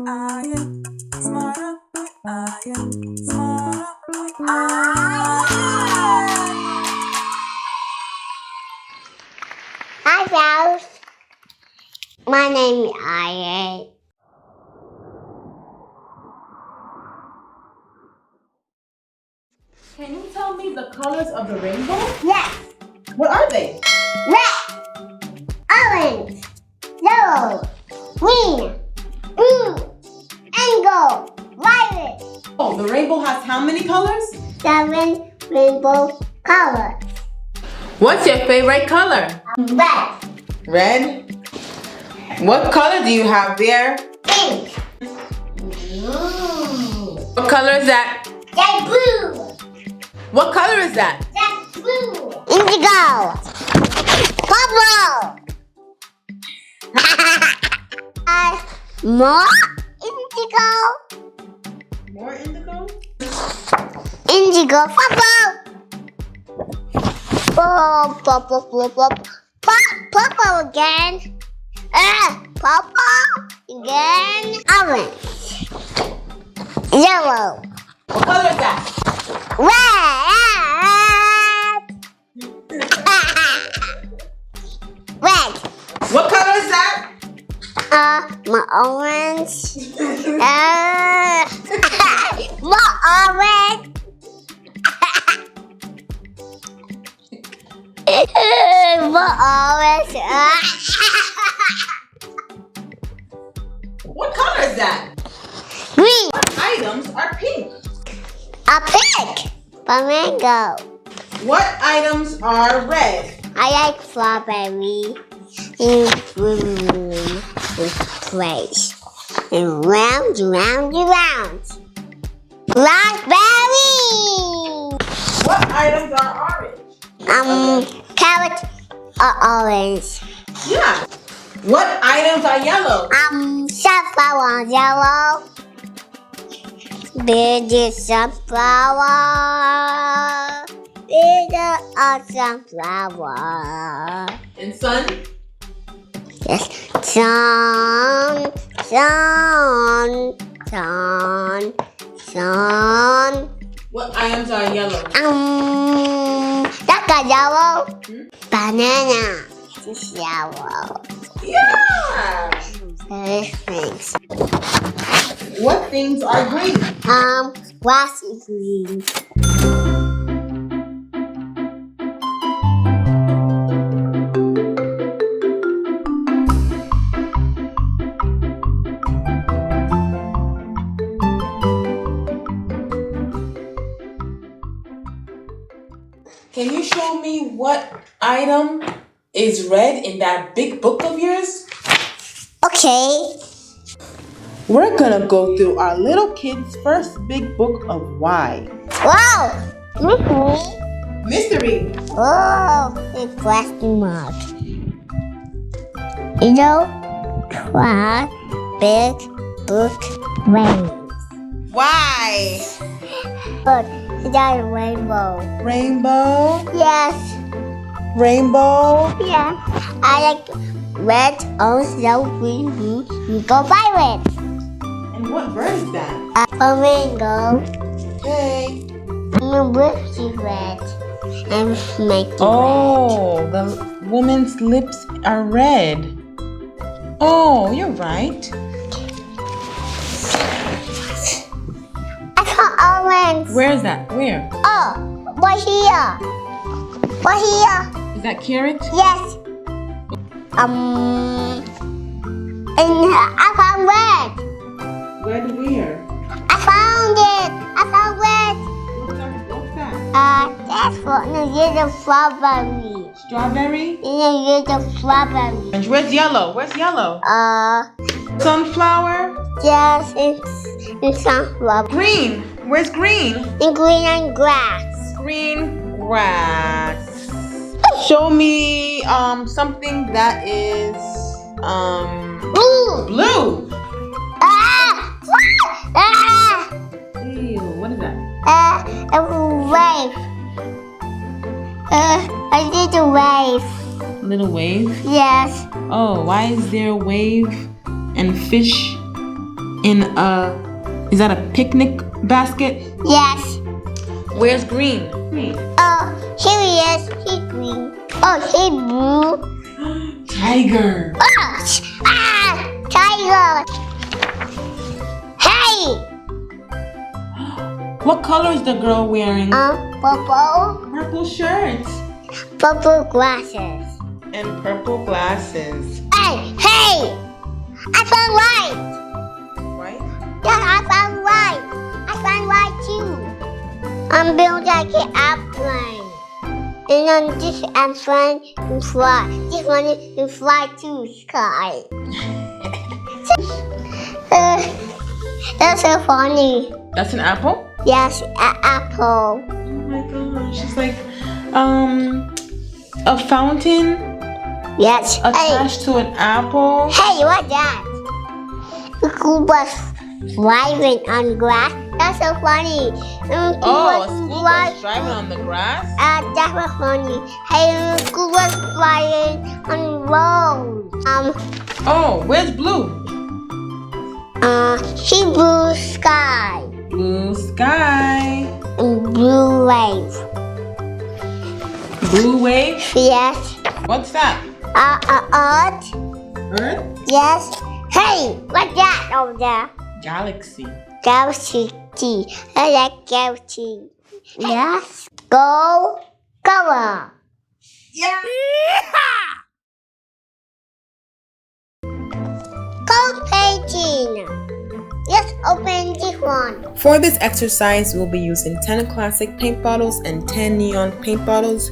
I am smarter. I am smarter. Hi, Ralph. My name is Ian. Can you tell me the colors of the rainbow? Yes. What are they? Red, orange, yellow, green, blue, and gold, violet. Oh, the rainbow has how many colors? 7 rainbow colors. What's your favorite color? Red, Red. What color do you have there? pink, blue. What color is that? That's blue. What color is that? That's blue. Indigo. Purple. More indigo. More indigo? Indigo. Purple. Purple again. Purple again. Orange. Yellow. What color is that? Red. Red. What color is that? My orange. My orange. My orange. What color is that? Green. What items are pink? A pig. Flamingo. What items are red? I like strawberry and blue and place and round. Blackberry. What items are orange? Carrots are orange. Yeah. What items are yellow? Sunflower yellow. Baby sunflower. Baby sunflower. And sun? Yes. Sun. What items are yellow? That's a yellow. Banana. It's yellow. Yeah. Thanks. What things are green? Grass is green. Can you show me what item is red in that big book of yours? Okay. We're gonna go through our little kid's first big book of why. Wow. Mystery. Oh, it's question mark. You know, class, big book, rain. Why? Look, it's a rainbow. Rainbow. Yes. Rainbow. Yeah. I like red, orange, yellow, green, blue. You go violet. And what bird is that? A flamingo. Okay. My lips is red. I'm making Oh, the woman's lips are red. Oh, you're right. I saw orange. Where is that? Where? Oh, right here. Right here. Is that carrot? Yes. And I found red. Red where? I found it. I found red. What's that? That's for the little strawberry. Strawberry? In a little strawberry. And where's yellow? Where's yellow? Sunflower? Yes, it's sunflower. Green. Where's green? In green and grass. Green grass. Show me something that is Blue. blue. Ah! Ew, what is that? A wave. I did a wave. Little wave? Yes. Oh, why is there a wave and fish in is that a picnic basket? Yes. Where's green? Oh, here he is. He's green. Oh, he's blue. Tiger. Oh, tiger. Hey. What color is the girl wearing? Purple. Purple shirt. Purple glasses. And purple glasses. Hey. I found white. Right? Yeah, I found white. I found white too. I'm building like an airplane. And then this airplane can fly. This one can fly to the sky. That's so funny. That's an apple? Yes, an apple. Oh my gosh. It's like a fountain Yes. attached to an apple. Hey, what's that? The school bus driving on grass. That's so funny. Oh, a school bus driving on the grass? That was funny. Hey, the school bus flying on the road. Oh, where's blue? She blue sky. Blue sky. And blue wave. Blue wave? Yes. What's that? Earth. Earth? Yes. Hey, what's that over there? Galaxy. Galaxy. I like galaxy. Yes. Go color. Yeah. Go painting. Let's open this one. For this exercise, we'll be using 10 classic paint bottles and 10 neon paint bottles.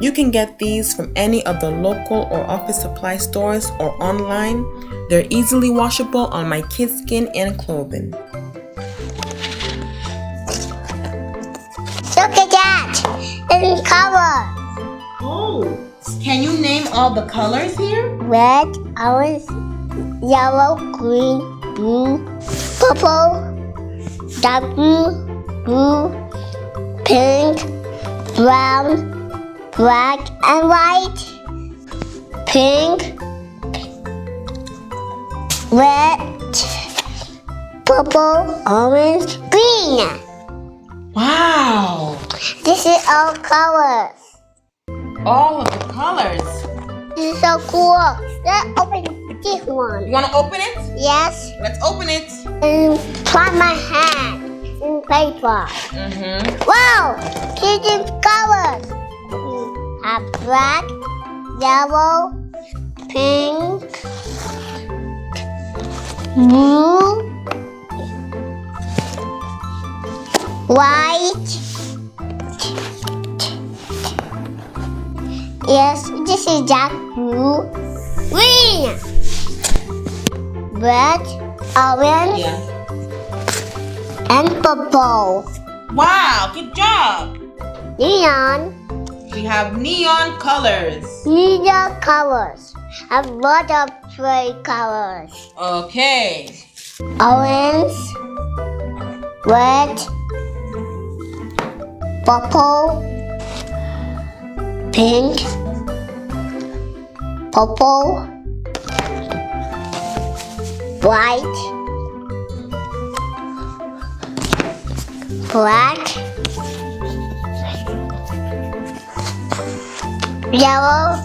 You can get these from any of the local or office supply stores or online. They're easily washable on my kids' skin and clothing. Look at that. It's color. Oh, can you name all the colors here? Red, orange, yellow, green, blue, purple, dark blue, pink, brown, black and white, pink, red, purple, orange, green. Wow, This is all colors. all of the colors. This is so cool. Let's open this You one. want to open it? Yes. Let's open it. And put my hand in paper. Wow! These are colors. Black, yellow, pink, blue, white. Yes, this is dark blue, green, red, orange, Yeah. and purple. Wow, good job. Neon. We have neon colors. Neon colors. A lot of bright colors. Okay. Orange, red, purple, pink, purple, white, black, yellow,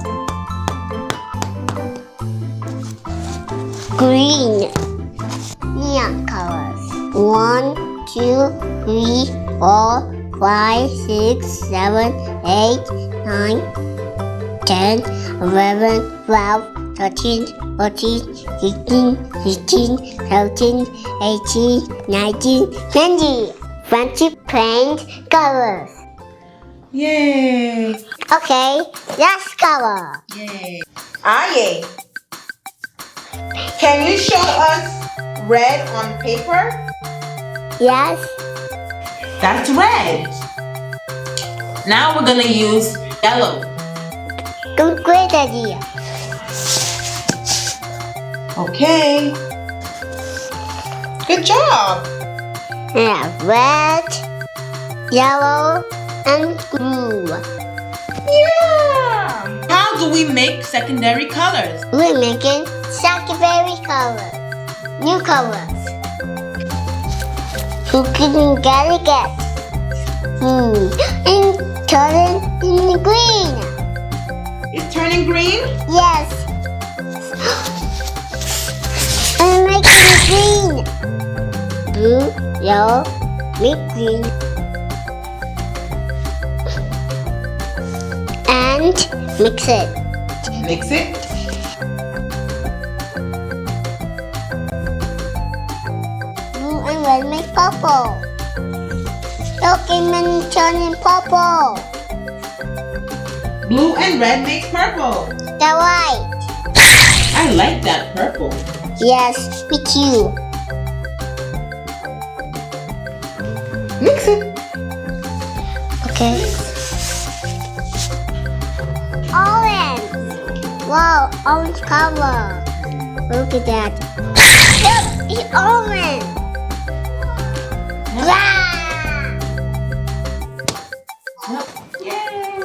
green. Neon colors. 1, 2, 3, 4, 5, 6, 7, 8, 9, 10, 11, 12, 13, 14, 15, 16, 17, 18, 19, 20. 20 paint colors. Yay. Okay, last color. Yay. Aye. Can you show us red on paper? Yes. That's red. Now we're gonna use yellow. Great idea. Okay. Good job. Yeah, red, yellow, and blue. Yeah. How do we make secondary colors? We're making secondary colors. New colors. Cookies and delicate. And turning green. It's turning green? Yes. And make it green. Blue, yellow, make green. And mix it. Mix it. Blue and red make purple. Look, it's turning purple. Blue and red makes purple. The white. I like that purple. Yes, me too. Mix it. Okay. Orange. Wow, orange color. Look at that. Look, it's orange. Wow. Yay!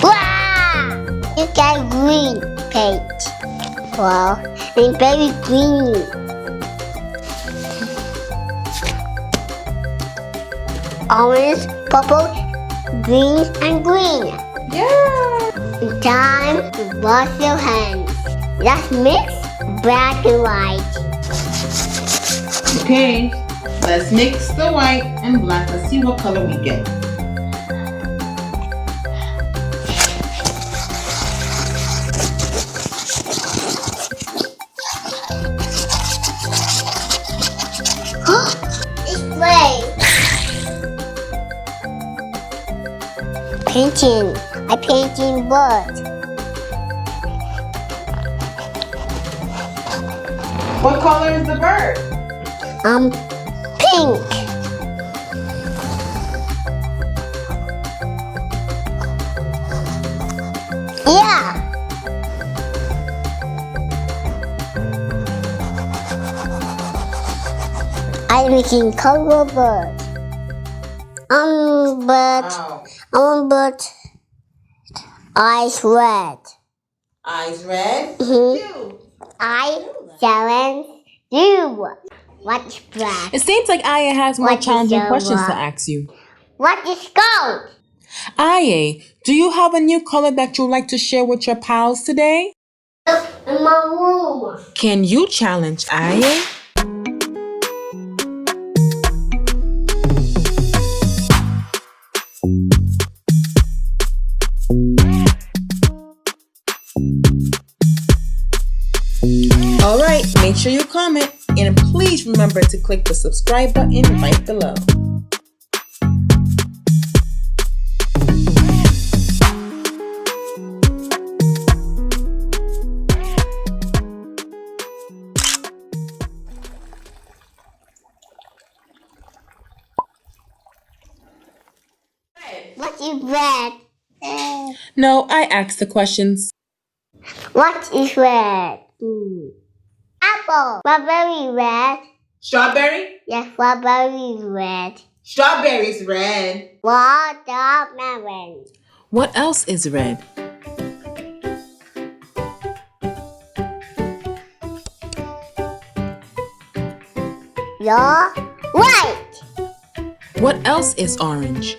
Wow. You got green paint. Wow, and very green. Orange, purple, green, and green. Yeah! It's time to wash your hands. Let's mix black and white. Okay, let's mix the white and black. Let's see what color we get. It's gray. Painting. I painting bird. What color is the bird? Pink. Yeah. I'm making color bird. But eyes red. Eyes red. Mhm. I challenge you. What's black? It seems like Aya has more What is challenging yellow? questions to ask you. What is gold? Aya, do you have a new color that you'd like to share with your pals today? In my room. Can you challenge Aya? Alright, make sure you comment and please remember to click the subscribe button right below. What is red? No, I asked the questions. What is red? Apple. Strawberry red. Strawberry? Yes, strawberry is red. Strawberry's red. Watermelon. What else is red? You're right. What else is orange?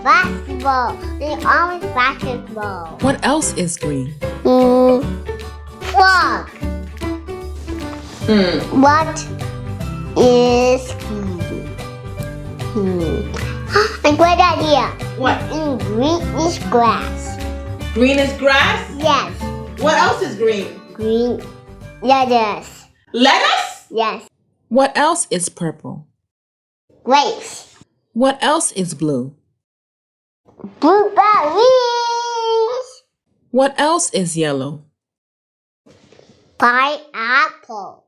Basketball. The orange basketball. What else is green? Frog. What is green? A great idea. What? Green is grass. Green is grass? Yes. What else is green? Green lettuce. Lettuce? Yes. What else is purple? Grapes. What else is blue? Blueberries. What else is yellow? Pineapple.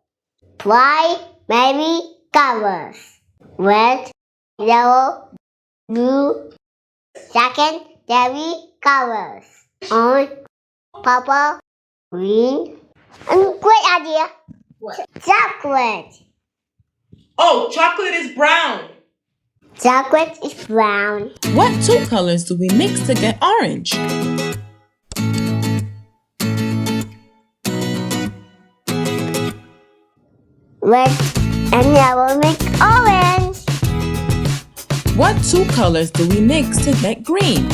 Primary colors. Red, yellow, blue. Secondary colors. Orange, purple, green. And great idea. What? Chocolate. Oh, chocolate is brown. Chocolate is brown. What two colors do we mix to get orange? red and yellow make orange. What two colors do we mix to get green?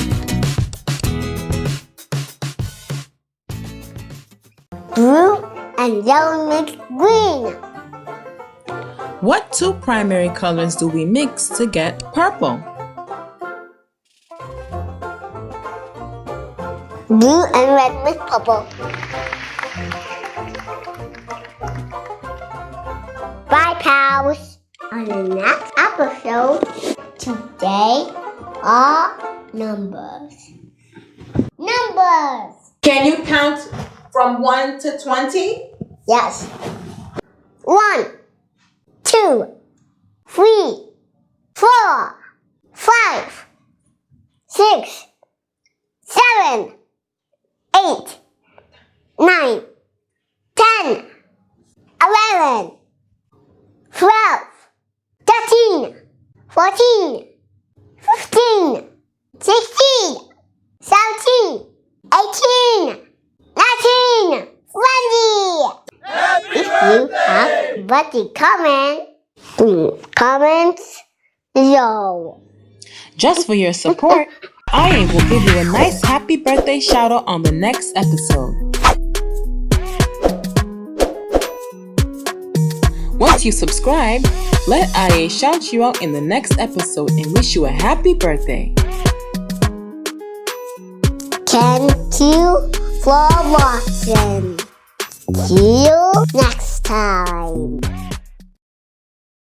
Blue and yellow make green. What two primary colors do we mix to get purple? Blue and red make purple. Bye, pals. On the next episode, today are numbers. Numbers! Can you count from 1 to 20? Yes. 1, 2, 3, 4, 5, 6, 7, 8, 9, 10, 11, 12, 13, 14, 15, 16, 17, 18, 19, 20. If you have birthday comment, please comment below. Just for your support, IA will give you a nice happy birthday shout out on the next episode. Once you subscribe, let IA shout you out in the next episode and wish you a happy birthday. Thank you for watching. See you next time.